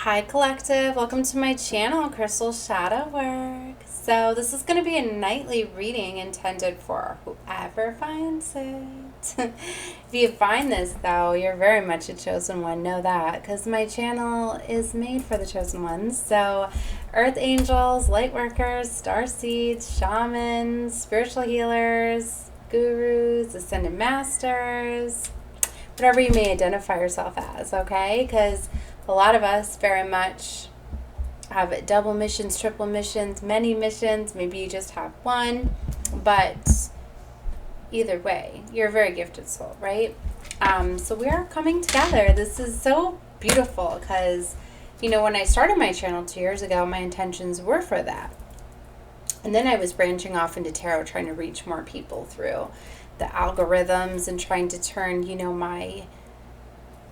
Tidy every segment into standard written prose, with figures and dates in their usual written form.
Hi Collective, welcome to my channel, Crystal Shadow Work. So this is going to be a nightly reading intended for whoever finds it. If you find this though, you're very much a chosen one, know that, because my channel is made for the chosen ones. So earth angels, lightworkers, starseeds, shamans, spiritual healers, gurus, ascended masters, whatever you may identify yourself as, okay? Because a lot of us very much have double missions, triple missions, many missions. Maybe you just have one, but either way, you're a very gifted soul, right? So we are coming together. This is so beautiful because, you know, when I started my channel 2 years ago, my intentions were for that. And then I was branching off into tarot, trying to reach more people through the algorithms and trying to turn, you know, my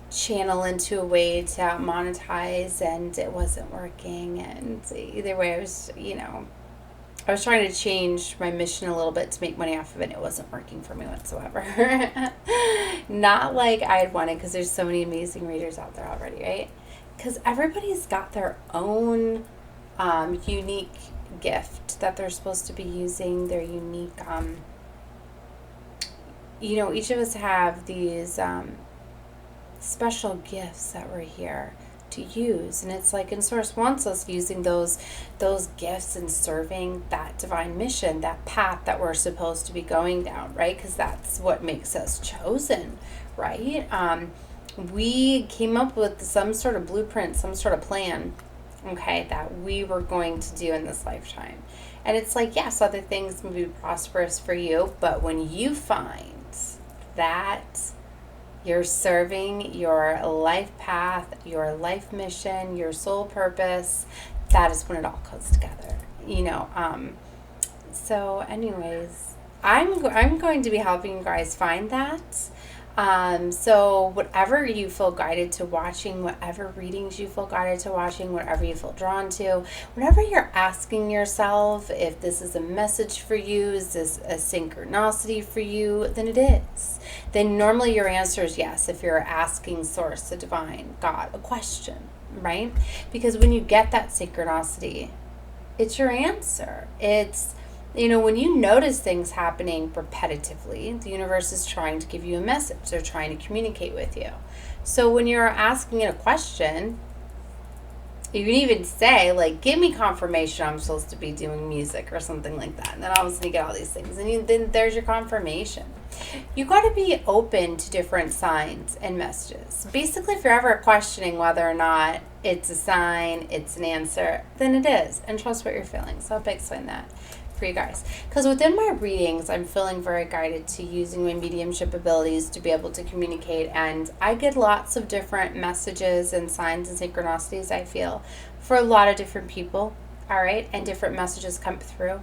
channel into a way to monetize, and it wasn't working. And either way, I was trying to change my mission a little bit to make money off of it. It wasn't working for me whatsoever. Not like I'd wanted, because there's so many amazing readers out there already, right? Because everybody's got their own unique gift that they're supposed to be using, their unique each of us have these special gifts that we're here to use, and it's like, and Source wants us using those gifts and serving that divine mission, that path that we're supposed to be going down, right? Because that's what makes us chosen, right? We came up with some sort of blueprint, some sort of plan, okay, that we were going to do in this lifetime. And it's like, yes, other things may be prosperous for you, but when you find that you're serving your life path, your life mission, your soul purpose, that is when it all comes together, so anyways, I'm going to be helping you guys find that. So whatever you feel guided to watching, whatever readings you feel guided to watching, whatever you feel drawn to, whatever you're asking yourself, if this is a message for you, is this a synchronicity for you, then it is. Then normally your answer is yes, if you're asking Source, the divine, God, a question, right? Because when you get that synchronicity, it's your answer. It's, when you notice things happening repetitively, the universe is trying to give you a message. They're trying to communicate with you. So when you're asking it a question, you can even say, like, give me confirmation I'm supposed to be doing music or something like that. And then all of a sudden you get all these things. And then there's your confirmation. You got to be open to different signs and messages. Basically, if you're ever questioning whether or not it's a sign, it's an answer, then it is. And trust what you're feeling. So I'll explain that for you guys, because within my readings I'm feeling very guided to using my mediumship abilities to be able to communicate, and I get lots of different messages and signs and synchronicities, I feel, for a lot of different people, all right, and different messages come through,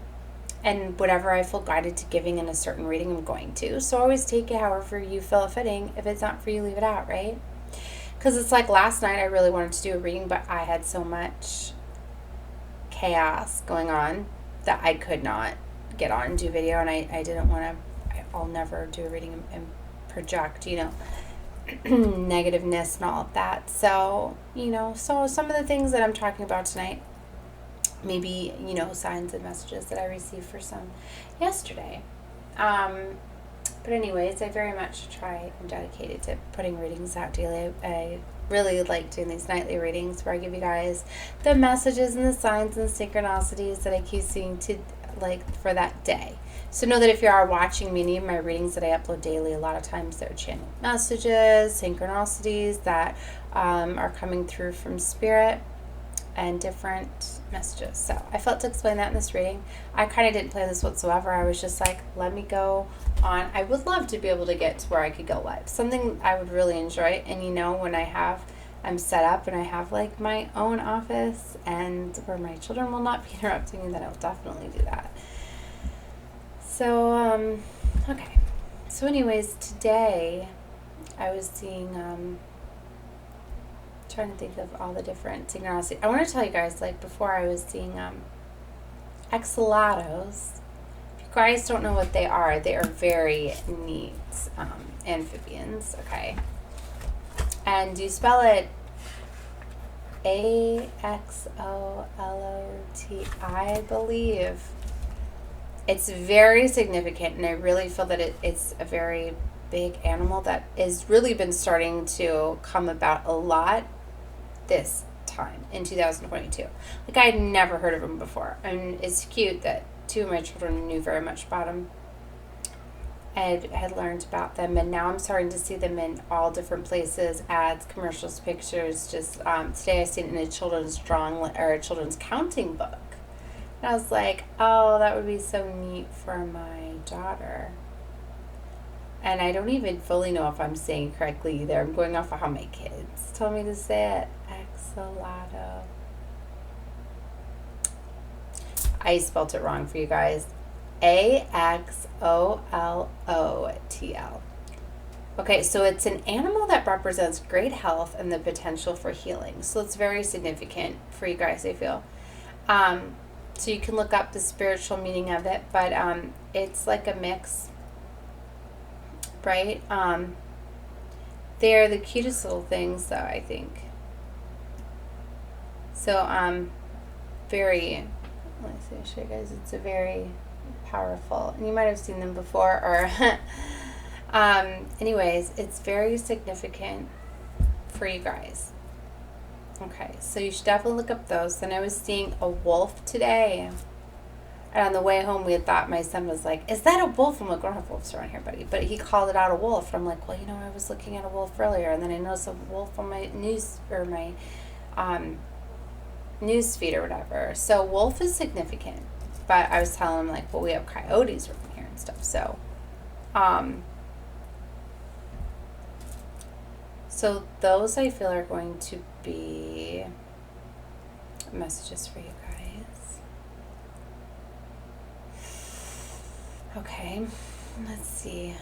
and whatever I feel guided to giving in a certain reading, I'm going to. So always take it however you feel fitting. If it's not for you, leave it out, right? Because it's like last night I really wanted to do a reading, but I had so much chaos going on that I could not get on and do video, and I didn't want to. I'll never do a reading and project, negativeness and all of that. So, so some of the things that I'm talking about tonight, maybe, signs and messages that I received for some yesterday. But anyways, I very much try and dedicated to putting readings out daily. I really like doing these nightly readings where I give you guys the messages and the signs and synchronicities that I keep seeing to, like, for that day. So know that if you are watching many of my readings that I upload daily, a lot of times they're channeled messages, synchronicities that are coming through from spirit, and different messages. So I felt to explain that in this reading. I kind of didn't plan this whatsoever. I was just like, let me go on. I would love to be able to get to where I could go live. Something I would really enjoy. And when I'm set up and I have like my own office and where my children will not be interrupting me, then I'll definitely do that. So, okay. So anyways, today I was seeing, trying to think of all the different synchronicities. I want to tell you guys, like, before I was seeing axolotls. If you guys don't know what they are very neat amphibians, okay? And you spell it Axolot, I believe. It's very significant, and I really feel that it's a very big animal that has really been starting to come about a lot this time in 2022. Like, I had never heard of him before, and it's cute that two of my children knew very much about him. I had learned about them, and now I'm starting to see them in all different places, ads, commercials, pictures. Just today I seen it in a children's a children's counting book, and I was like, oh, that would be so neat for my daughter. And I don't even fully know if I'm saying it correctly either. I'm going off of how my kids told me to say it. Axolotl. I spelled it wrong for you guys. Axolotl. Okay, so it's an animal that represents great health and the potential for healing. So it's very significant for you guys, I feel. So you can look up the spiritual meaning of it, but it's like a mix, right? They're the cutest little things, though, I think. So very, let me see, I'll show you guys. It's a very powerful, and you might have seen them before, or anyways, it's very significant for you guys. Okay, so you should definitely look up those. Then I was seeing a wolf today, and on the way home we had thought, my son was like, is that a wolf? I'm like, we don't have wolves around here, buddy. But he called it out a wolf, and I'm like, well, I was looking at a wolf earlier, and then I noticed a wolf on my news, or my news feed or whatever. So wolf is significant. But I was telling him, like, well, we have coyotes around here and stuff. So, so those I feel are going to be messages for you guys. Okay, let's see.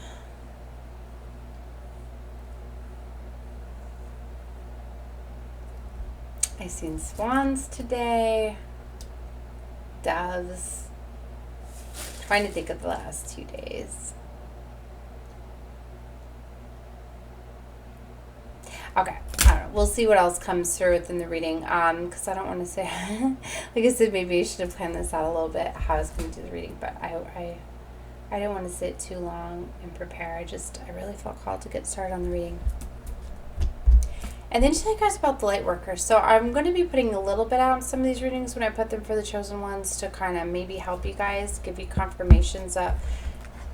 I seen swans today. Doves. Trying to think of the last 2 days. Okay, I don't know. We'll see what else comes through within the reading. Because I don't want to say, like I said, maybe I should have planned this out a little bit, how I was going to do the reading, but I didn't want to sit too long and prepare. I really felt called to get started on the reading. And then tell you guys about the Lightworkers. So I'm going to be putting a little bit out on some of these readings when I put them for the chosen ones, to kind of maybe help you guys, give you confirmations of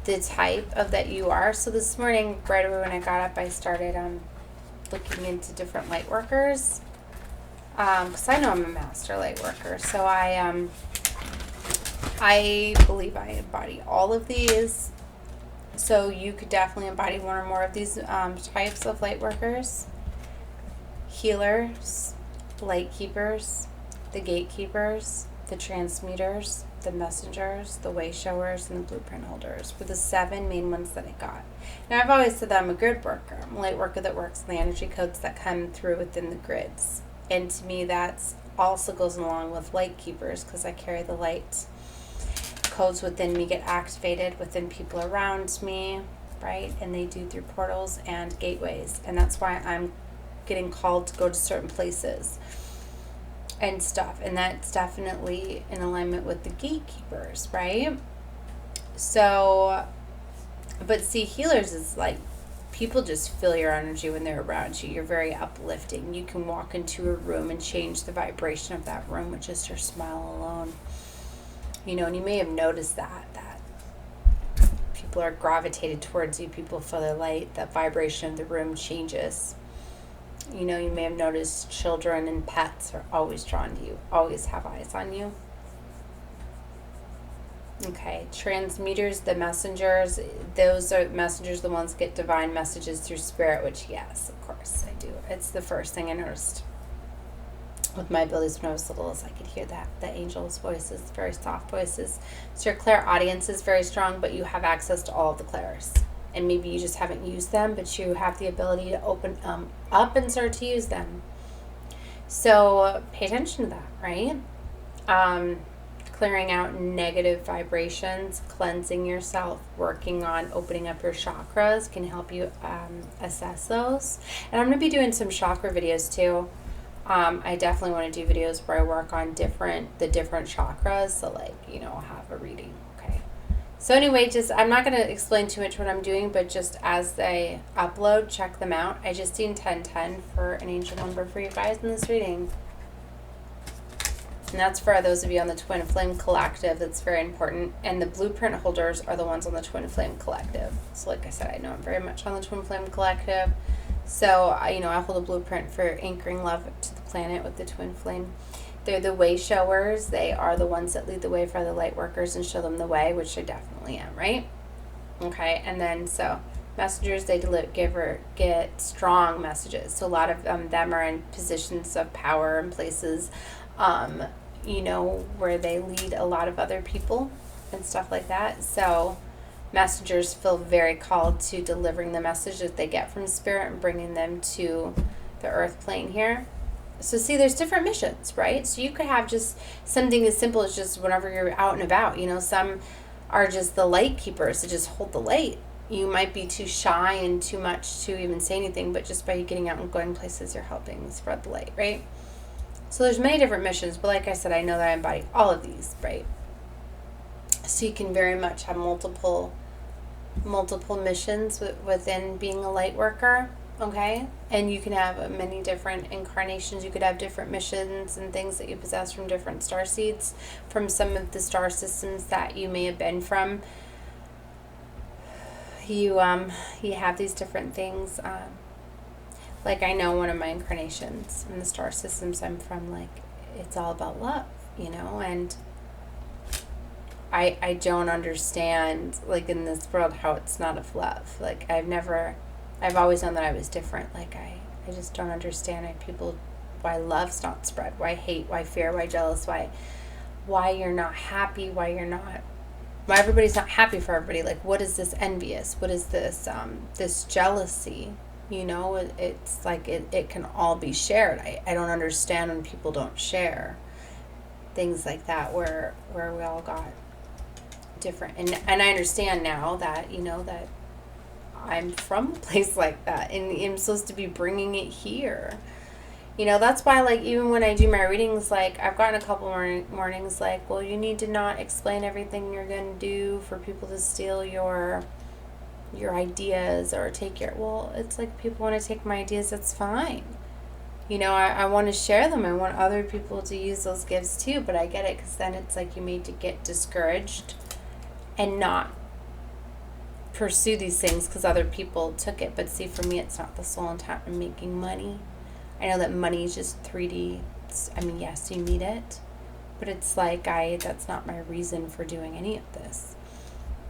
the type of that you are. So this morning, right away when I got up, I started looking into different Lightworkers. Because I know I'm a master Lightworker. So I believe I embody all of these. So you could definitely embody one or more of these types of Lightworkers. Healers, light keepers, the gatekeepers, the transmuters, the messengers, the way showers, and the blueprint holders were the 7 main ones that I got. Now, I've always said that I'm a grid worker. I'm a light worker that works in the energy codes that come through within the grids. And to me, that's also goes along with light keepers, because I carry the light codes within me, get activated within people around me, right? And they do through portals and gateways. And that's why I'm getting called to go to certain places and stuff, and that's definitely in alignment with the gatekeepers, right? So, but see, healers is like, people just feel your energy when they're around you. You're very uplifting. You can walk into a room and change the vibration of that room with just your smile alone, and you may have noticed that people are gravitated towards you. People feel the light, the vibration of the room changes. You may have noticed children and pets are always drawn to you, always have eyes on you. Okay, transmitters, the messengers, those are messengers, the ones that get divine messages through spirit, which, yes, of course, I do. It's the first thing I noticed with my abilities when I was little, is I could hear the angels' voices, very soft voices. So your clairaudience is very strong, but you have access to all of the clairs. And maybe you just haven't used them, but you have the ability to open up and start to use them. So pay attention to that, right? Clearing out negative vibrations, cleansing yourself, working on opening up your chakras can help you assess those. And I'm going to be doing some chakra videos too. I definitely want to do videos where I work on the different chakras. So like, I'll have a reading. Okay. So anyway, I'm not going to explain too much what I'm doing, but just as they upload, check them out. I just seen 1010 for an angel number for you guys in this reading. And that's for those of you on the Twin Flame Collective. That's very important. And the blueprint holders are the ones on the Twin Flame Collective. So like I said, I know I'm very much on the Twin Flame Collective. So, I hold a blueprint for anchoring love to the planet with the Twin Flame. They're the way showers. They are the ones that lead the way for the light workers and show them the way, which I definitely am, right? Okay, and then so messengers, they get strong messages. So a lot of them are in positions of power and places, where they lead a lot of other people and stuff like that. So messengers feel very called to delivering the message that they get from spirit and bringing them to the earth plane here. So see, there's different missions, right? So you could have just something as simple as just whenever you're out and about, some are just the light keepers to just hold the light. You might be too shy and too much to even say anything, but just by you getting out and going places, you're helping spread the light, right? So there's many different missions, but like I said, I know that I embody all of these, right? So you can very much have multiple missions within being a light worker, okay? And you can have many different incarnations. You could have different missions and things that you possess from different starseeds, from some of the star systems that you may have been from. You have these different things. Like I know one of my incarnations in the star systems I'm from, like it's all about love, and I don't understand, like, in this world how it's not of love. Like, I've always known that I was different. Like, I just don't understand why love's not spread, why hate, why fear, why jealous, why you're not happy, why everybody's not happy for everybody. Like, what is this envious? What is this, this jealousy? It's like it can all be shared. I don't understand when people don't share things like that, where we all got different, and I understand now that that I'm from a place like that, and I'm supposed to be bringing it here. That's why, like, even when I do my readings, like, I've gotten a couple mornings like, well, you need to not explain everything you're going to do for people to steal your ideas or take it's like, people want to take my ideas, that's fine. I want to share them. I want other people to use those gifts too, but I get it, because then it's like you made to get discouraged and not pursue these things because other people took it. But see, for me, it's not the sole intent of making money. I know that money is just 3D. I mean, yes, you need it, but it's like that's not my reason for doing any of this.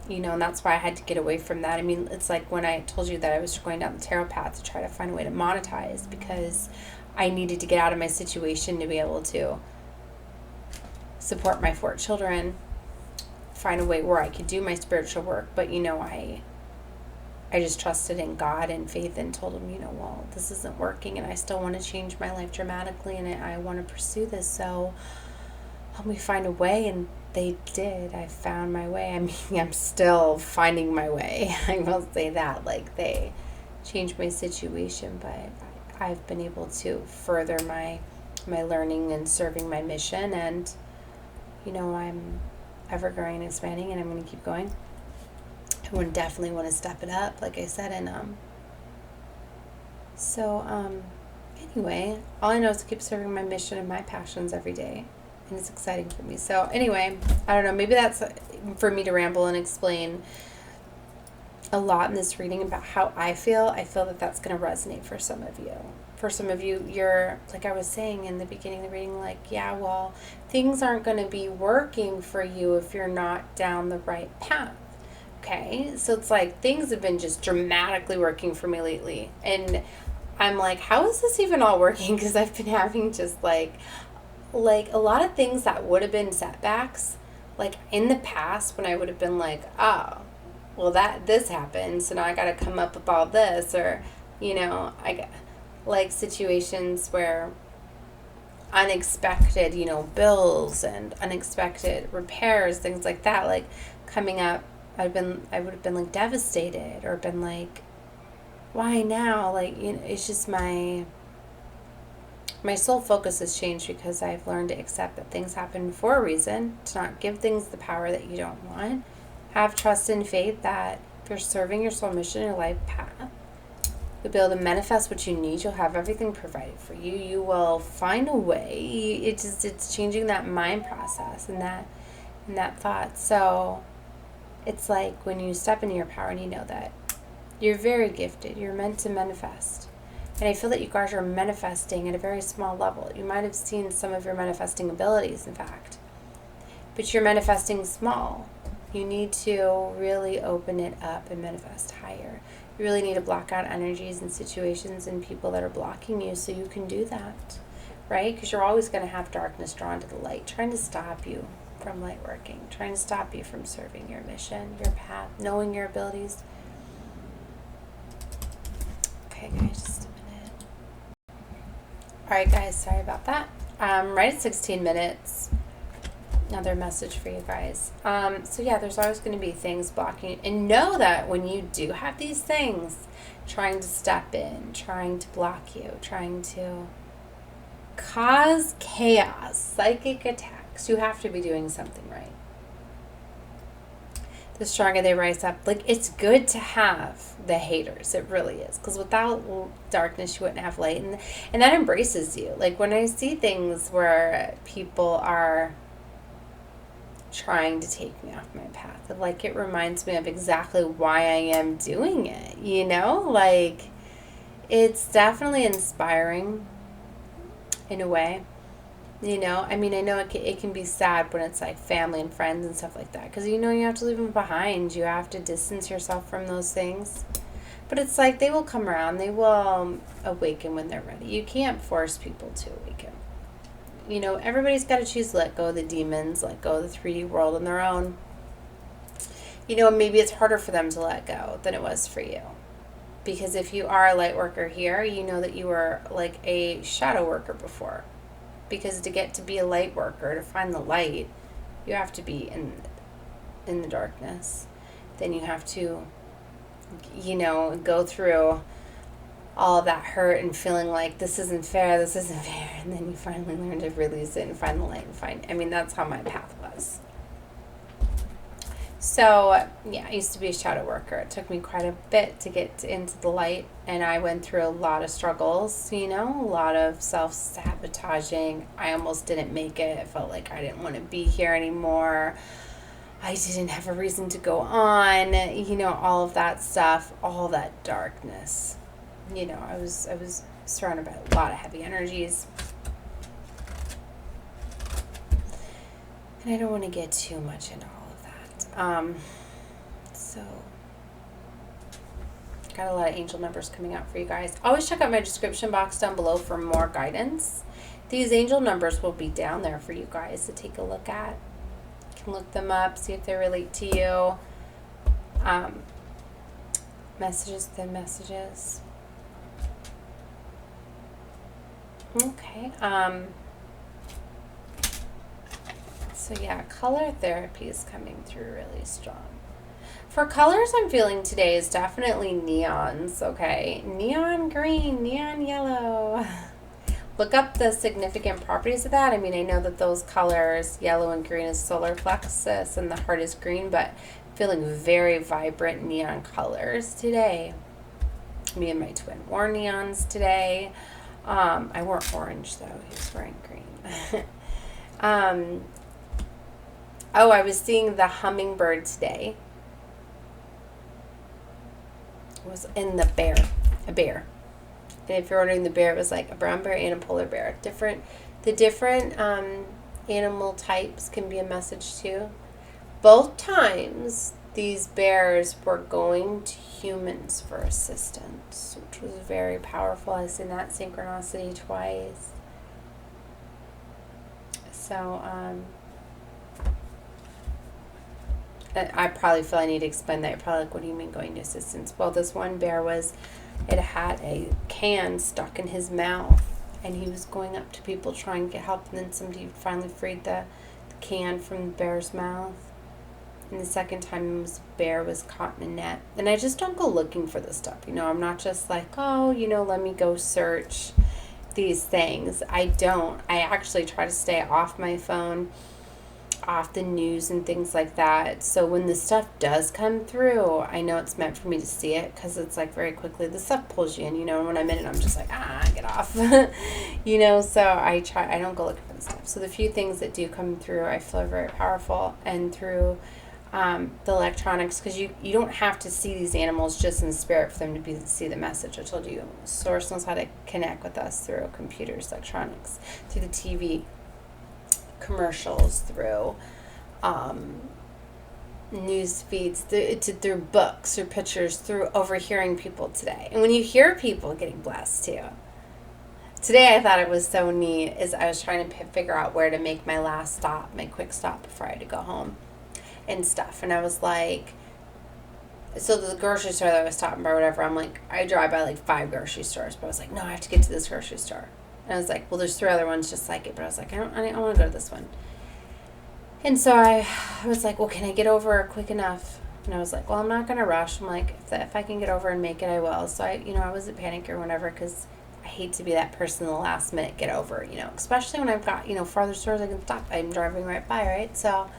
And that's why I had to get away from that. I mean, it's like when I told you that I was going down the tarot path to try to find a way to monetize, because I needed to get out of my situation to be able to support my 4 children, find a way where I could do my spiritual work. But, I just trusted in God and faith and told him, well, this isn't working and I still want to change my life dramatically and I want to pursue this. So help me find a way. And they did. I found my way. I mean, I'm still finding my way. I will say that. Like, they changed my situation, but I've been able to further my learning and serving my mission. And, I'm ever growing and expanding, and I'm going to keep going. I would definitely want to step it up, like I said. And anyway, all I know is to keep serving my mission and my passions every day, and it's exciting for me. So anyway, I don't know, maybe that's for me to ramble and explain a lot in this reading about how I feel that that's going to resonate for some of you. For some of you, you're, like I was saying in the beginning of the reading, like, yeah, well, things aren't going to be working for you if you're not down the right path. Okay, so it's like things have been just dramatically working for me lately. And I'm like, how is this even all working? Because I've been having just like a lot of things that would have been setbacks, like in the past when I would have been like, oh, well, this happened, so now I got to come up with all this, or, I got like situations where unexpected, bills and unexpected repairs, things like that, like coming up. I would have been like devastated, or been like, why now? Like, it's just my My soul focus has changed because I've learned to accept that things happen for a reason, to not give things the power that you don't want. Have trust and faith that if you're serving your soul mission, your life path, you'll be able to manifest what you need. You'll have everything provided for you. You will find a way. It's changing that mind process and that thought. So it's like when you step into your power and you know that you're very gifted. You're meant to manifest. And I feel that you guys are manifesting at a very small level. You might have seen some of your manifesting abilities, in fact. But you're manifesting small. You need to really open it up and manifest higher. You really need to block out energies and situations and people that are blocking you so you can do that, right? Because you're always going to have darkness drawn to the light, trying to stop you from light working, trying to stop you from serving your mission, your path, knowing your abilities. Okay, guys, just a minute. All right, guys, sorry about that. Right at 16 minutes. Another message for you guys. So yeah, there's always going to be things blocking you. And know that when you do have these things trying to step in, trying to block you, trying to cause chaos, psychic attacks, you have to be doing something right. The stronger they rise up. Like, it's good to have the haters. It really is. Because without darkness, you wouldn't have light. And that embraces you. Like, when I see things where people are trying to take me off my path, like, it reminds me of exactly why I am doing it, you know? Like, it's definitely inspiring in a way, you know? I mean, I know it can be sad when it's like family and friends and stuff like that, because you know you have to leave them behind. You have to distance yourself from those things. But it's like they will come around. They will awaken when they're ready. You can't force people to awaken. You know, everybody's got to choose to let go of the demons, let go of the 3D world on their own. You know, maybe it's harder for them to let go than it was for you. Because if you are a light worker here, you know that you were like a shadow worker before. Because to get to be a light worker, to find the light, you have to be in the darkness. Then you have to, you know, go through all of that hurt and feeling like this isn't fair, and then you finally learn to release it and find the light that's how my path was. So yeah, I used to be a shadow worker. It took me quite a bit to get into the light, and I went through a lot of struggles, you know, a lot of self-sabotaging. I almost didn't make it. I felt like I didn't want to be here anymore. I didn't have a reason to go on, you know, all of that stuff, all that darkness. You know, I was surrounded by a lot of heavy energies. And I don't want to get too much into all of that. So, got a lot of angel numbers coming out for you guys. Always check out my description box down below for more guidance. These angel numbers will be down there for you guys to take a look at. You can look them up, see if they relate to you. Messages within messages. Okay. So yeah, color therapy is coming through really strong. For colors I'm feeling today is definitely neons, okay? Neon green, neon yellow. Look up the significant properties of that. I mean, I know that those colors, yellow and green, is solar plexus and the heart is green, but feeling very vibrant neon colors today. Me and my twin wore neons today. I wore orange, though. He was wearing green. I was seeing the hummingbird today. It was in a bear. And if you're ordering the bear, it was like a brown bear and a polar bear. The different animal types can be a message, too. Both times, these bears were going to humans for assistance, which was very powerful. I've seen that synchronicity twice. So, I probably feel I need to explain that. You're probably like, what do you mean going to assistance? Well, this one bear it had a can stuck in his mouth, and he was going up to people trying to get help, and then somebody finally freed the can from the bear's mouth. And the second time the bear was caught in a net. And I just don't go looking for this stuff. You know, I'm not just like, oh, you know, let me go search these things. I don't. I actually try to stay off my phone, off the news and things like that. So when the stuff does come through, I know it's meant for me to see it, because it's like very quickly the stuff pulls you in, and when I'm in it, I'm just like, get off. So I don't go looking for the stuff. So the few things that do come through, I feel are very powerful. And through the electronics, because you don't have to see these animals just in spirit for them to see the message. I told you, Source knows how to connect with us through computers, electronics, through the TV, commercials, through news feeds, through books, through pictures, through overhearing people today. And when you hear people getting blessed too. Today I thought it was so neat is I was trying to figure out where to make my last stop, my quick stop before I had to go home and stuff. And I was like, so the grocery store that I was stopping by or whatever, I'm like, I drive by like 5 grocery stores, but I was like, no, I have to get to this grocery store. And I was like, well, there's 3 other ones just like it, but I was like, I want to go to this one. And so I was like, well, can I get over quick enough? And I was like, well, I'm not going to rush. I'm like, if I can get over and make it, I will. So I wasn't panicking or whatever, because I hate to be that person in the last minute get over, especially when I've got, farther stores I can stop. I'm driving right by, right? So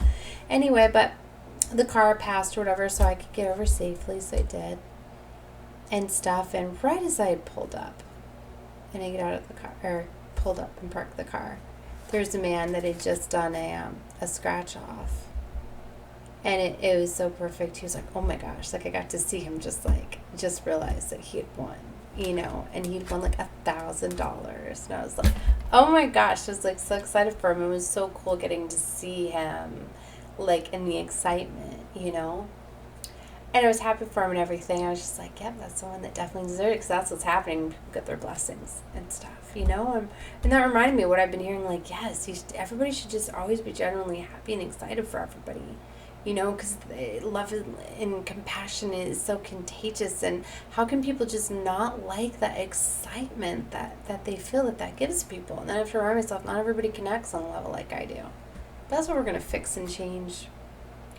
anyway, but the car passed or whatever, so I could get over safely. So I did and stuff. And right as I had pulled up and I get out of the car, or pulled up and parked the car, there's a man that had just done a scratch off. And it was so perfect. He was like, oh my gosh, like I got to see him just realize that he had won, and he'd won like $1,000. And I was like, oh my gosh, I was like so excited for him. It was so cool getting to see him like in the excitement, And I was happy for him and everything. I was just like, yep, that's the one that definitely deserves it, because that's what's happening when people get their blessings and stuff, And that reminded me of what I've been hearing, like, yes, everybody should just always be genuinely happy and excited for everybody, because love and compassion is so contagious. And how can people just not like that excitement that they feel that gives people? And then I have to remind myself, not everybody connects on a level like I do. But that's what we're going to fix and change.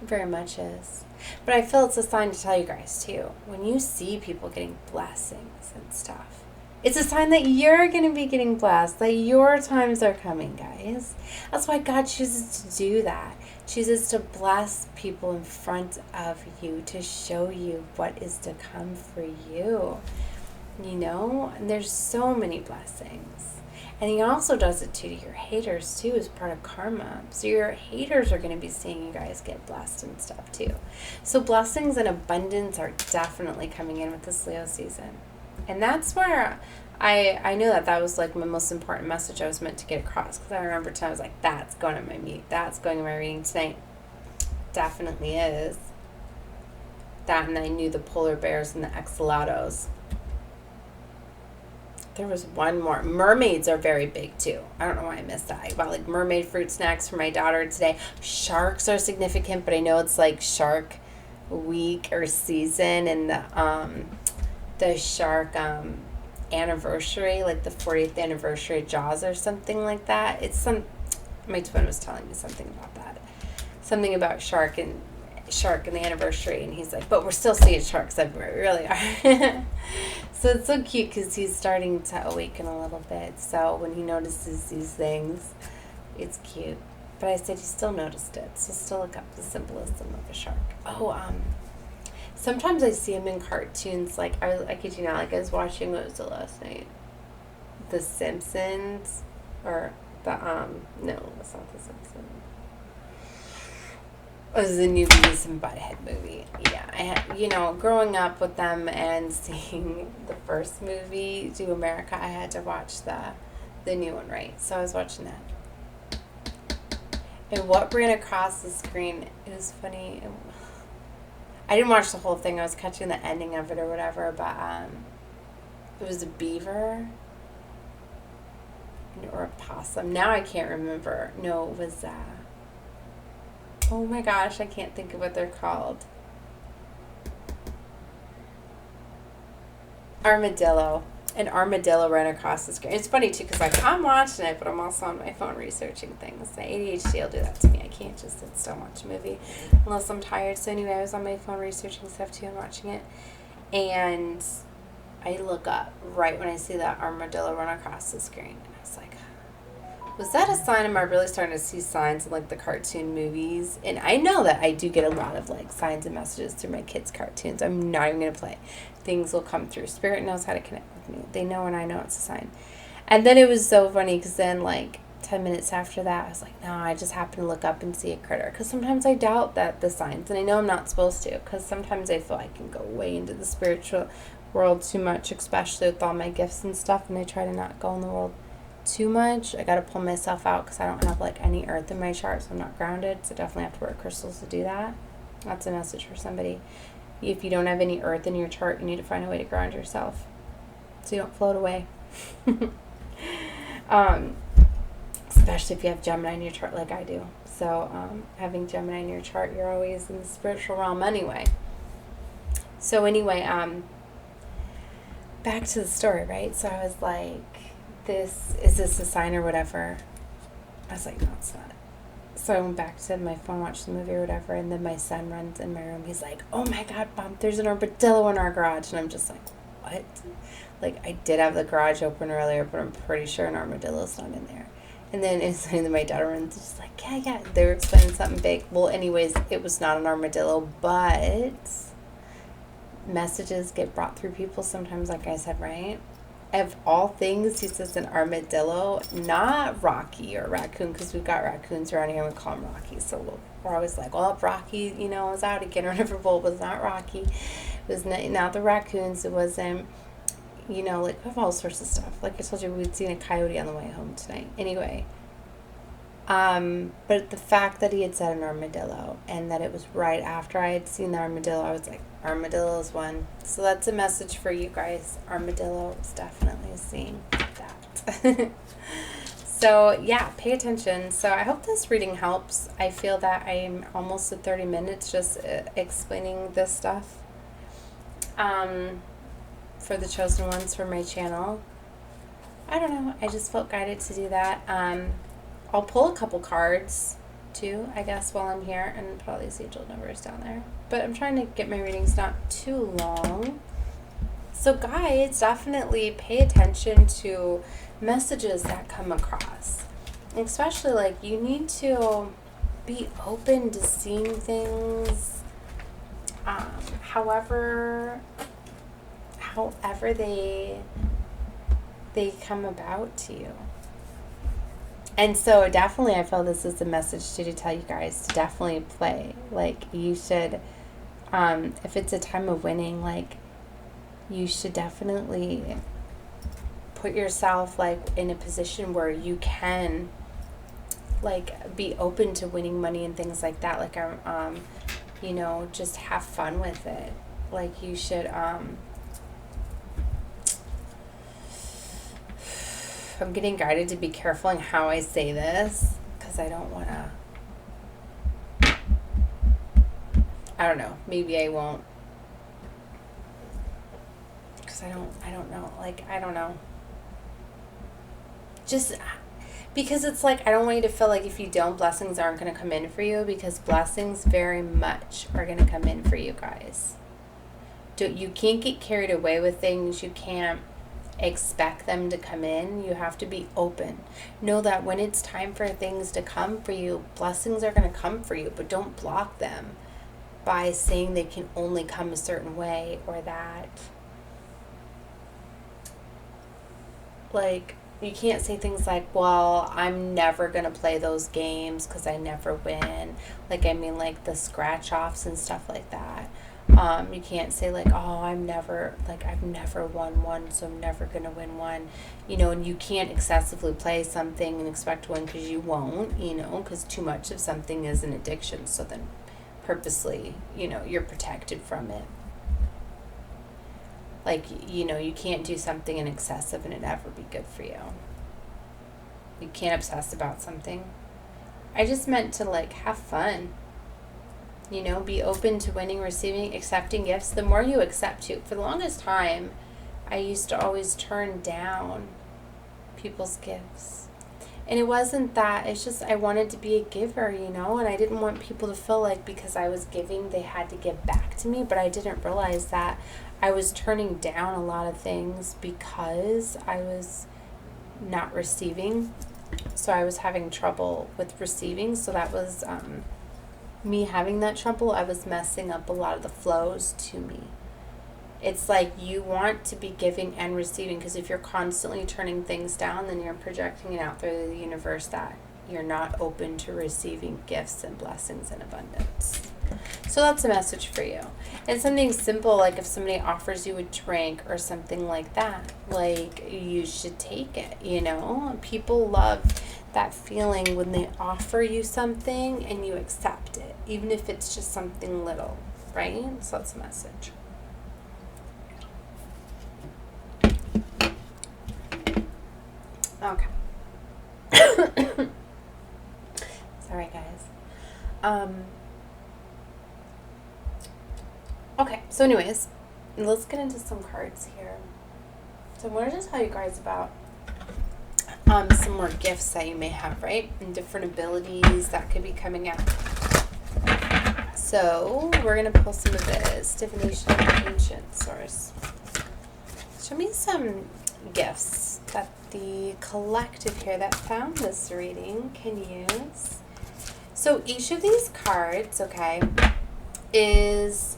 Very much is. But I feel it's a sign to tell you guys too, when you see people getting blessings and stuff, it's a sign that you're going to be getting blessed, that your times are coming, guys. That's why God chooses to do that. Chooses to bless people in front of you, to show you what is to come for you. And there's so many blessings. And he also does it to your haters too, as part of karma. So your haters are going to be seeing you guys get blessed and stuff too. So blessings and abundance are definitely coming in with this Leo season. And that's where I knew that was like my most important message I was meant to get across. Because I remember I was like, that's going in my meet. That's going in my reading tonight. Definitely is. That, and I knew the polar bears and the axolotls. There was one more. Mermaids are very big too. I don't know why I missed that. I bought like mermaid fruit snacks for my daughter today. Sharks are significant, but I know it's like shark week or season, and the shark anniversary, like the 40th anniversary of Jaws or something like that. My twin was telling me something about that. Something about shark and the anniversary, and he's like, but we're still seeing sharks everywhere. We really are. So it's so cute because he's starting to awaken a little bit. So when he notices these things, it's cute. But I said he still noticed it, so still look up the symbolism of a shark. Sometimes I see him in cartoons. Like I kid you not, like I was watching, what was it last night? The Simpsons, or the no, it's not The Simpsons. It was the new Beavis and Butthead movie. Yeah, I had, growing up with them and seeing the first movie, Do America, I had to watch the new one, right? So I was watching that. And what ran across the screen, it was funny. I didn't watch the whole thing. I was catching the ending of it or whatever, but it was a beaver or a possum. Now I can't remember. No, it was oh my gosh, I can't think of what they're called. Armadillo. An armadillo ran across the screen. It's funny too, because like I'm watching it, but I'm also on my phone researching things. The ADHD will do that to me. I can't just sit still and watch a movie unless I'm tired. So anyway, I was on my phone researching stuff too and watching it. And I look up right when I see that armadillo run across the screen. And I was like, was that a sign? Am I really starting to see signs in like the cartoon movies? And I know that I do get a lot of like signs and messages through my kids' cartoons. I'm not even going to play. Things will come through. Spirit knows how to connect with me. They know when I know it's a sign. And then it was so funny because then like 10 minutes after that, I was like, no, I just happened to look up and see a critter. Because sometimes I doubt that the signs. And I know I'm not supposed to. Because sometimes I feel I can go way into the spiritual world too much, especially with all my gifts and stuff, and I try to not go in the world too much. I got to pull myself out because I don't have like any earth in my chart, so I'm not grounded, so definitely have to work crystals to do that. That's a message for somebody. If you don't have any earth in your chart, you need to find a way to ground yourself so you don't float away. Especially if you have Gemini in your chart like I do. So having Gemini in your chart, you're always in the spiritual realm anyway. So anyway, back to the story, right? So I was like, is this a sign or whatever? I was like, no, it's not. So I went back to my phone, watched the movie or whatever, and then my son runs in my room. He's like, oh my God, Mom, there's an armadillo in our garage. And I'm just like, what? Like, I did have the garage open earlier, but I'm pretty sure an armadillo's not in there. And then instantly my daughter runs, just like, yeah, they were explaining something big. Well, anyways, it was not an armadillo, but messages get brought through people sometimes, like I said, right? Of all things, he says an armadillo, not Rocky or raccoon, because we've got raccoons around here and we call them Rocky. So we're always like, well, if Rocky, was out again or whatever. Well, it was not Rocky. It was not the raccoons. It wasn't, like we have all sorts of stuff. Like I told you, we'd seen a coyote on the way home tonight. Anyway, but the fact that he had said an armadillo and that it was right after I had seen the armadillo, I was like, armadillo is one. So that's a message for you guys. Armadillo is definitely seeing that. So yeah, pay attention. So I hope this reading helps. I feel that I'm almost at 30 minutes just explaining this stuff for the chosen ones for my channel. I don't know. I just felt guided to do that. I'll pull a couple cards too, I guess, while I'm here, and put all these angel numbers down there. But I'm trying to get my readings not too long. So guys, definitely pay attention to messages that come across. Especially, like, you need to be open to seeing things however they come about to you. And so definitely I feel this is a message to tell you guys to definitely play. Like, you should, if it's a time of winning, like, you should definitely put yourself, like, in a position where you can, like, be open to winning money and things like that. Like, just have fun with it. Like, you should, I'm getting guided to be careful in how I say this, because I don't want to, I don't know, maybe I won't, because I don't know, like, I don't know, just, because it's like, I don't want you to feel like if you don't, blessings aren't going to come in for you, because blessings very much are going to come in for you guys. You can't get carried away with things. You can't expect them to come in. You have to be open. Know that when it's time for things to come for you, blessings are going to come for you, but don't block them by saying they can only come a certain way, or that, like, you can't say things like, well, I'm never going to play those games because I never win. Like, I mean, like the scratch offs and stuff like that. You can't say like, oh, I've never won one, so I'm never going to win one, and you can't excessively play something and expect to win, because you won't, because too much of something is an addiction. So then purposely, you're protected from it. Like, you can't do something in excessive and it ever be good for you. You can't obsess about something. I just meant to, like, have fun. Be open to winning, receiving, accepting gifts. The more you accept, for the longest time, I used to always turn down people's gifts. And it wasn't that, it's just I wanted to be a giver, and I didn't want people to feel like because I was giving, they had to give back to me. But I didn't realize that I was turning down a lot of things because I was not receiving. So I was having trouble with receiving. So that was me having that trouble. I was messing up a lot of the flows to me. It's like you want to be giving and receiving, because if you're constantly turning things down, then you're projecting it out through the universe that you're not open to receiving gifts and blessings in abundance. So that's a message for you. And something simple, like if somebody offers you a drink or something like that, like you should take it, you know? People love that feeling when they offer you something and you accept it, even if it's just something little, right? So that's a message. Okay. Sorry, guys. Okay, so anyways, let's get into some cards here. So I wanted to tell you guys about some more gifts that you may have, right? And different abilities that could be coming out. So we're going to pull some of this divination and ancient source. Show me some gifts that the collective here that found this reading can use. So each of these cards, okay, is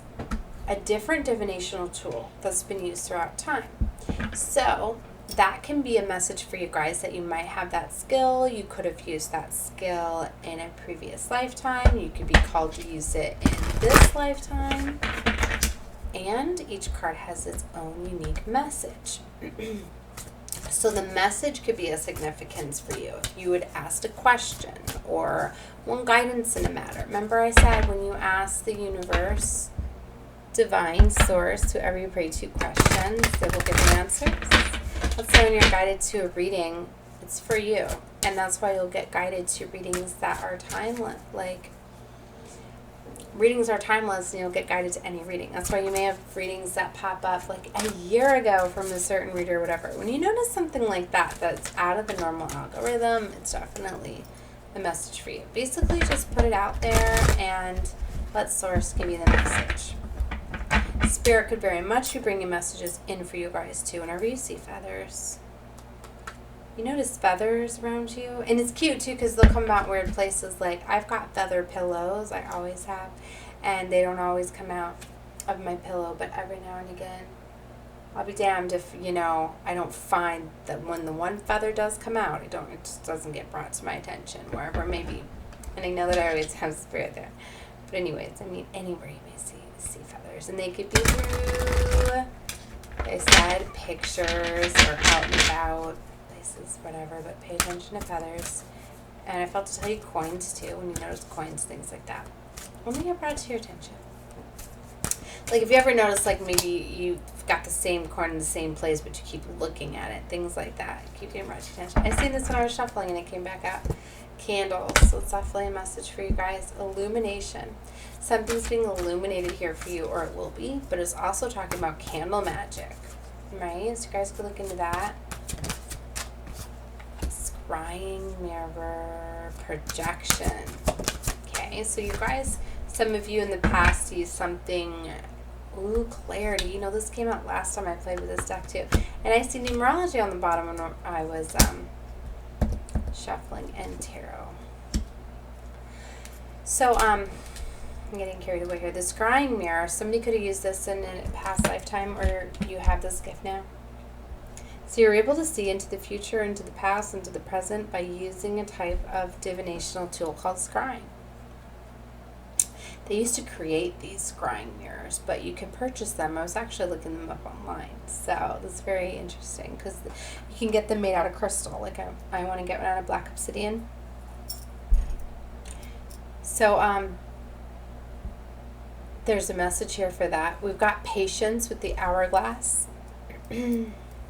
a different divinational tool that's been used throughout time. So that can be a message for you guys that you might have that skill. You could have used that skill in a previous lifetime. You could be called to use it in this lifetime. And each card has its own unique message. So the message could be a significance for you. If you would ask a question or want guidance in a matter. Remember I said when you ask the universe, divine source, whoever you pray to, questions, they will give you answers. That's why when you're guided to a reading, it's for you. And that's why you'll get guided to readings that are timeless. Like, readings are timeless and you'll get guided to any reading. That's why you may have readings that pop up like a year ago from a certain reader or whatever. When you notice something like that that's out of the normal algorithm, it's definitely a message for you. Basically, just put it out there and let Source give you the message. Spirit could very much be bringing messages in for you guys too. Whenever you see feathers, you notice feathers around you, and it's cute too because they'll come out weird places. Like I've got feather pillows, I always have, and they don't always come out of my pillow, but every now and again, I'll be damned if I don't find that when the one feather does come out, it just doesn't get brought to my attention wherever maybe, and I know that I always have spirit there. But anyways, I mean anywhere you may see feathers, and they could be through, like I said, pictures or out and about places, whatever, but pay attention to feathers. And I felt to tell you coins too. When you notice coins, things like that, only get brought to your attention. Like if you ever notice, like maybe you've got the same coin in the same place, but you keep looking at it, things like that, keep getting brought to your attention. I seen this when I was shuffling and it came back out. Candles, so it's definitely a message for you guys. Illumination. Something's being illuminated here for you, or it will be, but it's also talking about candle magic, right? So you guys could look into that. Scrying mirror projection. Okay, so you guys, some of you in the past use something, ooh, clarity. You know, this came out last time I played with this deck too. And I see numerology on the bottom when I was shuffling and tarot. So, I'm getting carried away here. The scrying mirror, somebody could have used this in a past lifetime, or you have this gift now. So you're able to see into the future, into the past, into the present by using a type of divinational tool called scrying. They used to create these scrying mirrors, but you can purchase them. I was actually looking them up online. So that's very interesting because you can get them made out of crystal. Like I want to get one out of black obsidian. So there's a message here for that. We've got patience with the hourglass.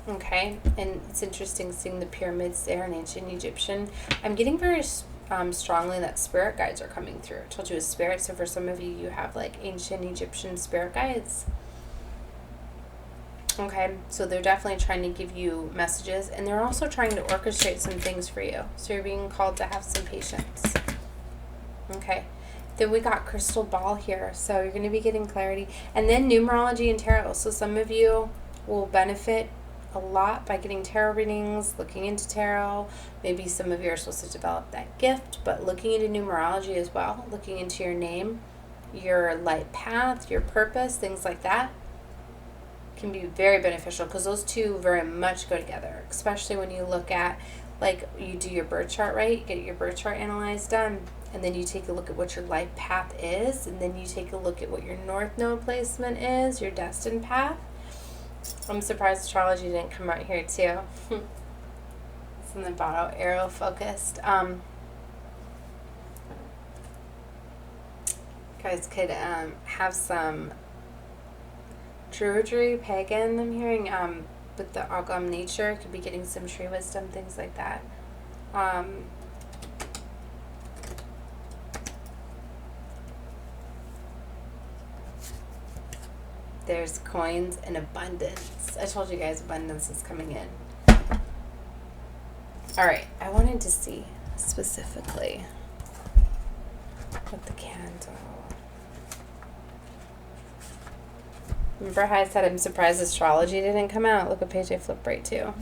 Okay, and it's interesting seeing the pyramids there in ancient Egyptian. I'm getting very strongly that spirit guides are coming through. I told you it's spirit, so for some of you, you have like ancient Egyptian spirit guides. Okay, so they're definitely trying to give you messages, and they're also trying to orchestrate some things for you. So you're being called to have some patience. Okay, Then we got crystal ball here. So you're going to be getting clarity. And then numerology and tarot. So some of you will benefit a lot by getting tarot readings, looking into tarot. Maybe some of you are supposed to develop that gift, but looking into numerology as well, looking into your name, your light path, your purpose, things like that can be very beneficial, because those two very much go together, especially when you look at, like, you do your birth chart, right? You get your birth chart analyzed done, and then you take a look at what your life path is, and then you take a look at what your north node placement is, your destined path. I'm surprised astrology didn't come out here too. It's in the bottom, arrow focused. Guys could have some Druidry, pagan, I'm hearing, with the Agam nature, could be getting some tree wisdom, things like that. There's coins in abundance. I told you guys abundance is coming in. Alright, I wanted to see specifically with the candle. Remember how I said I'm surprised astrology didn't come out? Look, a page I flipped right to.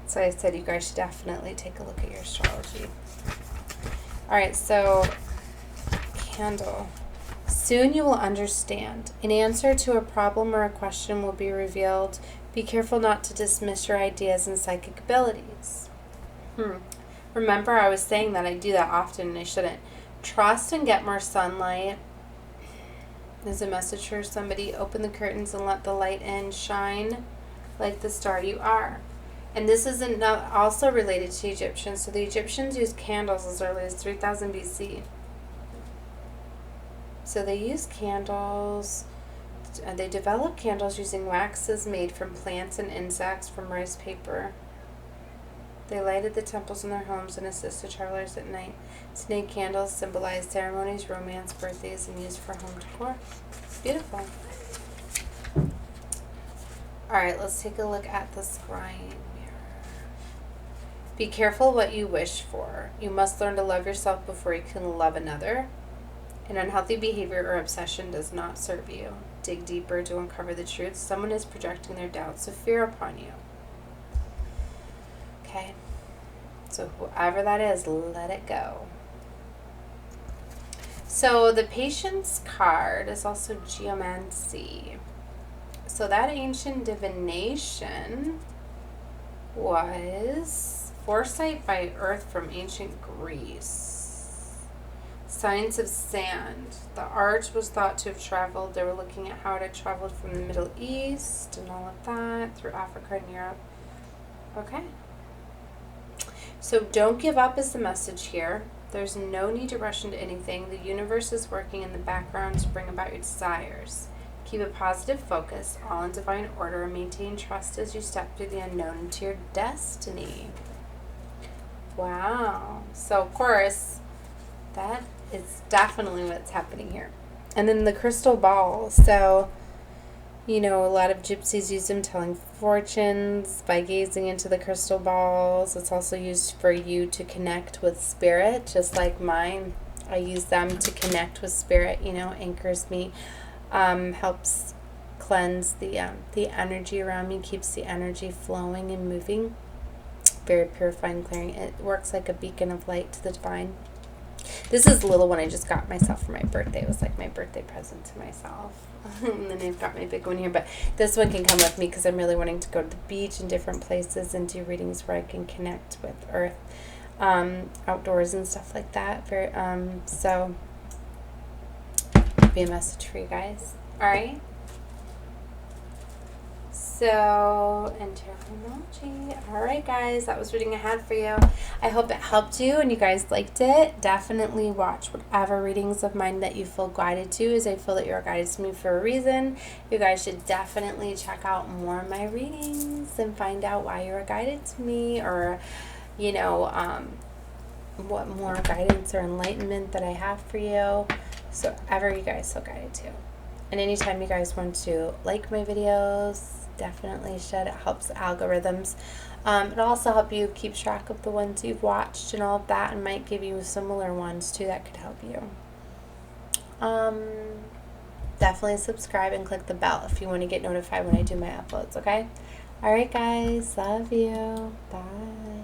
So I said you guys should definitely take a look at your astrology. Alright, so candle. Soon you will understand. An answer to a problem or a question will be revealed. Be careful not to dismiss your ideas and psychic abilities. Remember, I was saying that I do that often and I shouldn't. Trust and get more sunlight. There's a message for somebody. Open the curtains and let the light in. Shine like the star you are. And this is also related to Egyptians. So the Egyptians used candles as early as 3000 BC. So they used candles. They developed candles using waxes made from plants and insects from rice paper. They lighted the temples in their homes and assisted travelers at night. Snake candles symbolize ceremonies, romance, birthdays, and used for home decor. Beautiful. Alright, let's take a look at the scrying mirror. Be careful what you wish for. You must learn to love yourself before you can love another. An unhealthy behavior or obsession does not serve you. Dig deeper to uncover the truth. Someone is projecting their doubts of fear upon you. Okay, so whoever that is, let it go. So the Patience card is also geomancy. So that ancient divination was foresight by earth from ancient Greece. Signs of sand. The art was thought to have traveled. They were looking at how it had traveled from the Middle East and all of that through Africa and Europe. Okay. So don't give up is the message here. There's no need to rush into anything. The universe is working in the background to bring about your desires. Keep a positive focus, all in divine order, and maintain trust as you step through the unknown into your destiny. Wow. So, of course, that is definitely what's happening here. And then the crystal ball. So, you know, a lot of gypsies use them telling fortunes by gazing into the crystal balls. It's also used for you to connect with spirit, just like mine. I use them to connect with spirit, you know, anchors me, helps cleanse the energy around me, keeps the energy flowing and moving. Very purifying, clearing. It works like a beacon of light to the divine. This is the little one I just got myself for my birthday. It was like my birthday present to myself. And then I've got my big one here. But this one can come with me because I'm really wanting to go to the beach and different places and do readings where I can connect with earth, outdoors and stuff like that. So, be a message for you guys. All right. So, terminology. All right, guys, that was reading I had for you. I hope it helped you and you guys liked it. Definitely watch whatever readings of mine that you feel guided to, as I feel that you're guided to me for a reason. You guys should definitely check out more of my readings and find out why you were guided to me, or, you know, what more guidance or enlightenment that I have for you. So, ever you guys feel guided to. And anytime you guys want to like my videos, definitely should. It helps algorithms It'll also help you keep track of the ones you've watched and all of that, and might give you similar ones too that could help you. Definitely subscribe and click the bell if you want to get notified when I do my uploads, okay? Alright guys, love you. Bye.